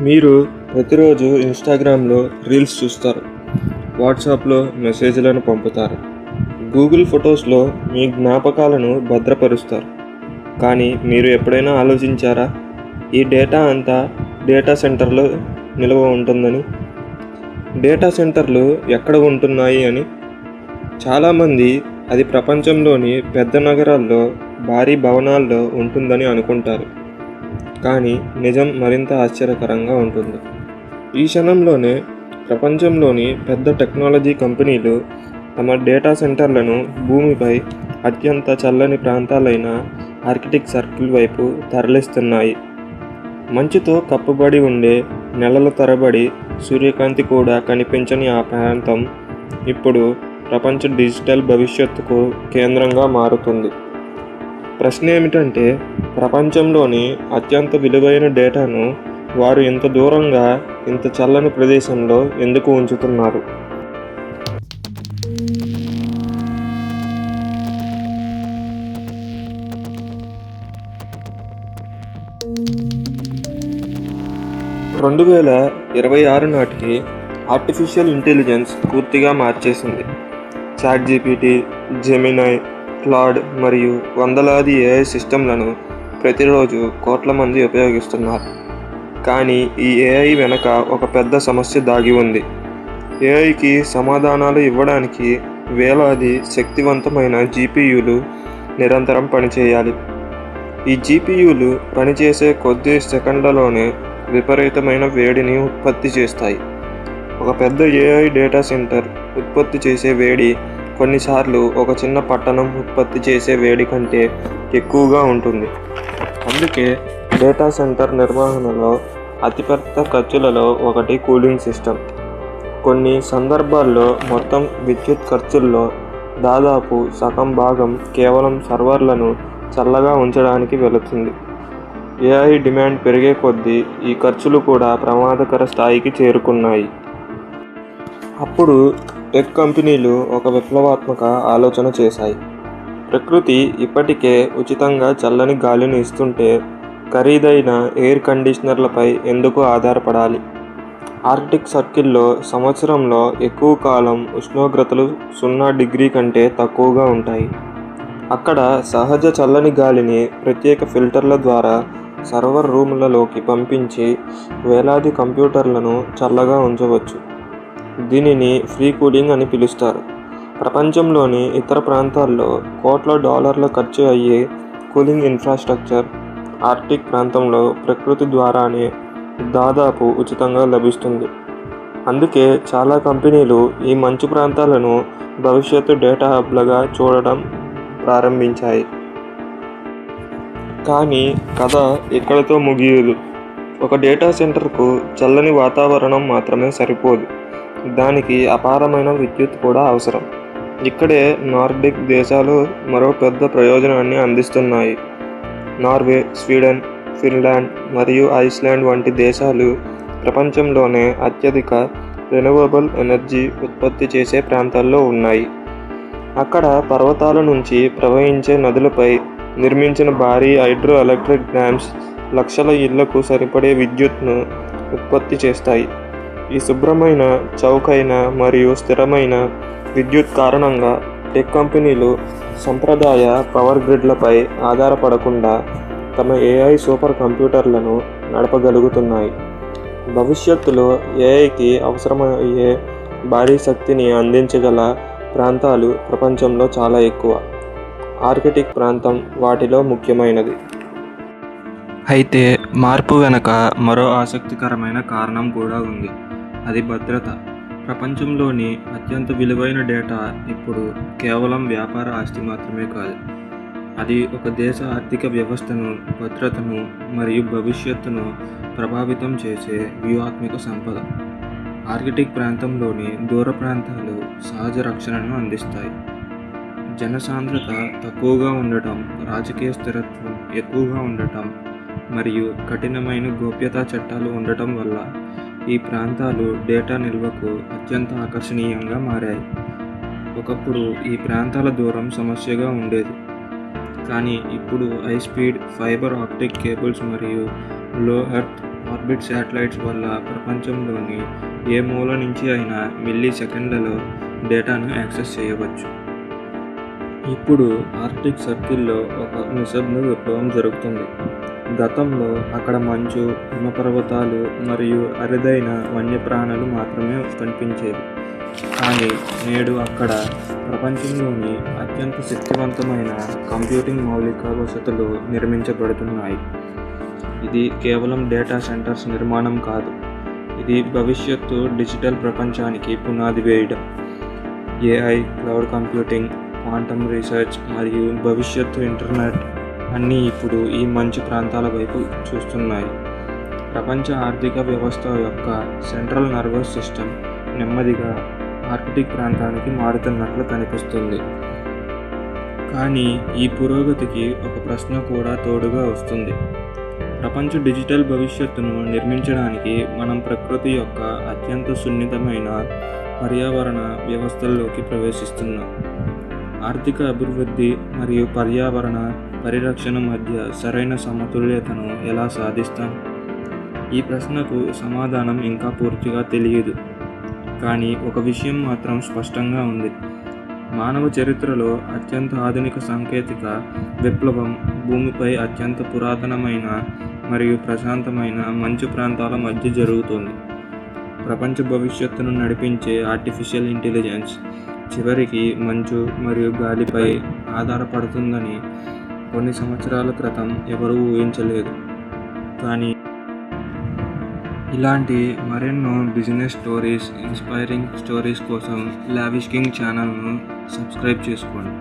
మీరు ప్రతిరోజు ఇన్స్టాగ్రామ్లో రీల్స్ చూస్తారు, వాట్సాప్లో మెసేజ్లను పంపుతారు, గూగుల్ ఫొటోస్లో మీ జ్ఞాపకాలను భద్రపరుస్తారు. కానీ మీరు ఎప్పుడైనా ఆలోచించారా, ఈ డేటా అంతా డేటా సెంటర్లో నిల్వ ఉంటుందని? డేటా సెంటర్లు ఎక్కడ ఉంటున్నాయి అని చాలామంది అది ప్రపంచంలోని పెద్ద నగరాల్లో భారీ భవనాల్లో ఉంటుందని అనుకుంటారు. కానీ నిజం మరింత ఆశ్చర్యకరంగా ఉంటుంది. ఈ క్షణంలోనే ప్రపంచంలోని పెద్ద టెక్నాలజీ కంపెనీలు తమ డేటా సెంటర్లను భూమిపై అత్యంత చల్లని ప్రాంతాలైన ఆర్కిటిక్ సర్కిల్ వైపు తరలిస్తున్నాయి. మంచుతో కప్పబడి ఉండే నెలల తరబడి సూర్యకాంతి కూడా కనిపించని ఆ ప్రాంతం ఇప్పుడు ప్రపంచ డిజిటల్ భవిష్యత్తుకు కేంద్రంగా మారుతుంది. ప్రశ్న ఏమిటంటే, ప్రపంచంలోని అత్యంత విలువైన డేటాను వారు ఇంత దూరంగా, ఇంత చల్లని ప్రదేశంలో ఎందుకు ఉంచుతున్నారు? రెండు వేల 26 నాటికి ఆర్టిఫిషియల్ ఇంటెలిజెన్స్ పూర్తిగా మార్చేసింది. చాట్‌జిపిటి, జెమినై, క్లాడ్ మరియు వందలాది ఏఐ సిస్టమ్లను ప్రతిరోజు కోట్ల మంది ఉపయోగిస్తున్నారు. కానీ ఈ ఏఐ వెనుక ఒక పెద్ద సమస్య దాగి ఉంది. ఏఐకి సమాధానాలు ఇవ్వడానికి వేలాది శక్తివంతమైన జీపీయూలు నిరంతరం పనిచేయాలి. ఈ జీపీయూలు పనిచేసే కొద్ది సెకండ్లలోనే విపరీతమైన వేడిని ఉత్పత్తి చేస్తాయి. ఒక పెద్ద ఏఐ డేటా సెంటర్ ఉత్పత్తి చేసే వేడి కొన్నిసార్లు ఒక చిన్న పట్టణం ఉత్పత్తి చేసే వేడి కంటే ఎక్కువగా ఉంటుంది. అందుకే డేటా సెంటర్ నిర్వహణలో అతిపెద్ద ఖర్చులలో ఒకటి కూలింగ్ సిస్టమ్. కొన్ని సందర్భాల్లో మొత్తం విద్యుత్ ఖర్చుల్లో దాదాపు సగం భాగం కేవలం సర్వర్లను చల్లగా ఉంచడానికి వెళుతుంది. ఏఐ డిమాండ్ పెరిగే కొద్దీ ఈ ఖర్చులు కూడా ప్రమాదకర స్థాయికి చేరుకున్నాయి. అప్పుడు టెక్ కంపెనీలు ఒక విప్లవాత్మక ఆలోచన చేశాయి. ప్రకృతి ఇప్పటికే ఉచితంగా చల్లని గాలిని ఇస్తుంటే ఖరీదైన ఎయిర్ కండిషనర్లపై ఎందుకు ఆధారపడాలి? ఆర్కిటిక్ సర్కిల్లో సంవత్సరంలో ఎక్కువ కాలం ఉష్ణోగ్రతలు 0 డిగ్రీ కంటే తక్కువగా ఉంటాయి. అక్కడ సహజ చల్లని గాలిని ప్రత్యేక ఫిల్టర్ల ద్వారా సర్వర్ రూములలోకి పంపించి వేలాది కంప్యూటర్లను చల్లగా ఉంచవచ్చు. దీనిని ఫ్రీ కూలింగ్ అని పిలుస్తారు. ప్రపంచంలోని ఇతర ప్రాంతాల్లో కోట్ల డాలర్ల ఖర్చు అయ్యే కూలింగ్ ఇన్ఫ్రాస్ట్రక్చర్ ఆర్కిటిక్ ప్రాంతంలో ప్రకృతి ద్వారానే దాదాపు ఉచితంగా లభిస్తుంది. అందుకే చాలా కంపెనీలు ఈ మంచు ప్రాంతాలను భవిష్యత్తు డేటా హబ్లుగా చూడడం ప్రారంభించాయి. కానీ కథ ఇక్కడితో ముగియదు. ఒక డేటా సెంటర్కు చల్లని వాతావరణం మాత్రమే సరిపోదు, దానికి అపారమైన విద్యుత్ కూడా అవసరం. ఇక్కడే నార్డిక్ దేశాలు మరో పెద్ద ప్రయోజనాన్ని అందిస్తున్నాయి. నార్వే, స్వీడన్, ఫిన్లాండ్ మరియు ఐస్లాండ్ వంటి దేశాలు ప్రపంచంలోనే అత్యధిక రెన్యూవబుల్ ఎనర్జీ ఉత్పత్తి చేసే ప్రాంతాల్లో ఉన్నాయి. అక్కడ పర్వతాల నుంచి ప్రవహించే నదులపై నిర్మించిన భారీ హైడ్రో ఎలక్ట్రిక్ డ్యామ్స్ లక్షల ఇళ్లకు సరిపడే విద్యుత్ను ఉత్పత్తి చేస్తాయి. ఈ శుభ్రమైన, చౌకైన మరియు స్థిరమైన విద్యుత్ కారణంగా టెక్ కంపెనీలు సంప్రదాయ పవర్ గ్రిడ్లపై ఆధారపడకుండా తమ ఏఐ సూపర్ కంప్యూటర్లను నడపగలుగుతున్నాయి. భవిష్యత్తులో ఏఐకి అవసరమయ్యే భారీ శక్తిని అందించగల ప్రాంతాలు ప్రపంచంలో చాలా ఎక్కువ. ఆర్కిటిక్ ప్రాంతం వాటిలో ముఖ్యమైనది. అయితే మార్పు వెనుక మరో ఆసక్తికరమైన కారణం కూడా ఉంది. అది భద్రత. ప్రపంచంలోని అత్యంత విలువైన డేటా ఇప్పుడు కేవలం వ్యాపార ఆస్తి మాత్రమే కాదు. అది ఒక దేశ ఆర్థిక వ్యవస్థను, భద్రతను మరియు భవిష్యత్తును ప్రభావితం చేసే వ్యూహాత్మక సంపద. ఆర్కిటిక్ ప్రాంతంలోని దూర ప్రాంతాలు సహజ రక్షణను అందిస్తాయి. జనసాంద్రత తక్కువగా ఉండటం, రాజకీయ స్థిరత్వం ఎక్కువగా ఉండటం మరియు కఠినమైన గోప్యతా చట్టాలు ఉండటం వల్ల ఈ ప్రాంతాలు డేటా నిల్వకు అత్యంత ఆకర్షణీయంగా మారాయి. ఒకప్పుడు ఈ ప్రాంతాల దూరం సమస్యగా ఉండేది, కానీ ఇప్పుడు high speed fibre optic cables మరియు లో ఎర్త్ ఆర్బిట్ శాటిలైట్స్ వల్ల ప్రపంచంలోని ఏ మూల నుంచి అయినా మిల్లీ సెకండ్లలో డేటాను యాక్సెస్ చేయవచ్చు. ఇప్పుడు ఆర్క్టిక్ సర్కిల్లో ఒక నిశ్శబ్ద విప్లవం జరుగుతుంది. గతంలో అక్కడ మంచు, హిమపర్వతాలు మరియు అరుదైన వన్యప్రాణులు మాత్రమే కనిపించేవి. కానీ నేడు అక్కడ ప్రపంచంలోని అత్యంత శక్తివంతమైన కంప్యూటింగ్ మౌలిక వసతులు నిర్మించబడుతున్నాయి. ఇది కేవలం డేటా సెంటర్స్ నిర్మాణం కాదు, ఇది భవిష్యత్తు డిజిటల్ ప్రపంచానికి పునాది వేయడం. AI, cloud computing, quantum research మరియు భవిష్యత్తు ఇంటర్నెట్ అన్నీ ఇప్పుడు ఈ మంచు ప్రాంతాల వైపు చూస్తున్నాయి. ప్రపంచ ఆర్థిక వ్యవస్థ యొక్క సెంట్రల్ నర్వస్ సిస్టమ్ నెమ్మదిగా ఆర్కిటిక్ ప్రాంతానికి మారుతున్నట్లు కనిపిస్తుంది. కానీ ఈ పురోగతికి ఒక ప్రశ్న కూడా తోడుగా వస్తుంది. ప్రపంచ డిజిటల్ భవిష్యత్తును నిర్మించడానికి మనం ప్రకృతి యొక్క అత్యంత సున్నితమైన పర్యావరణ వ్యవస్థల్లోకి ప్రవేశిస్తున్నాం. ఆర్థిక అభివృద్ధి మరియు పర్యావరణ పరిరక్షణ మధ్య సరైన సమతుల్యతను ఎలా సాధిస్తాం? ఈ ప్రశ్నకు సమాధానం ఇంకా పూర్తిగా తెలియదు. కానీ ఒక విషయం మాత్రం స్పష్టంగా ఉంది. మానవ చరిత్రలో అత్యంత ఆధునిక సాంకేతిక విప్లవం భూమిపై అత్యంత పురాతనమైన మరియు ప్రశాంతమైన మంచు ప్రాంతాల మధ్య జరుగుతుంది. ప్రపంచ భవిష్యత్తును నడిపించే ఆర్టిఫిషియల్ ఇంటెలిజెన్స్ చివరికి మంచు మరియు గాలిపై ఆధారపడుతుందని కొన్ని సంవత్సరాల క్రితం ఎవరూ ఊహించలేదు. కానీ ఇలాంటి మరెన్నో బిజినెస్ స్టోరీస్, ఇన్స్పైరింగ్ స్టోరీస్ కోసం లావిష్ కింగ్ ఛానల్ను సబ్స్క్రైబ్ చేసుకోండి.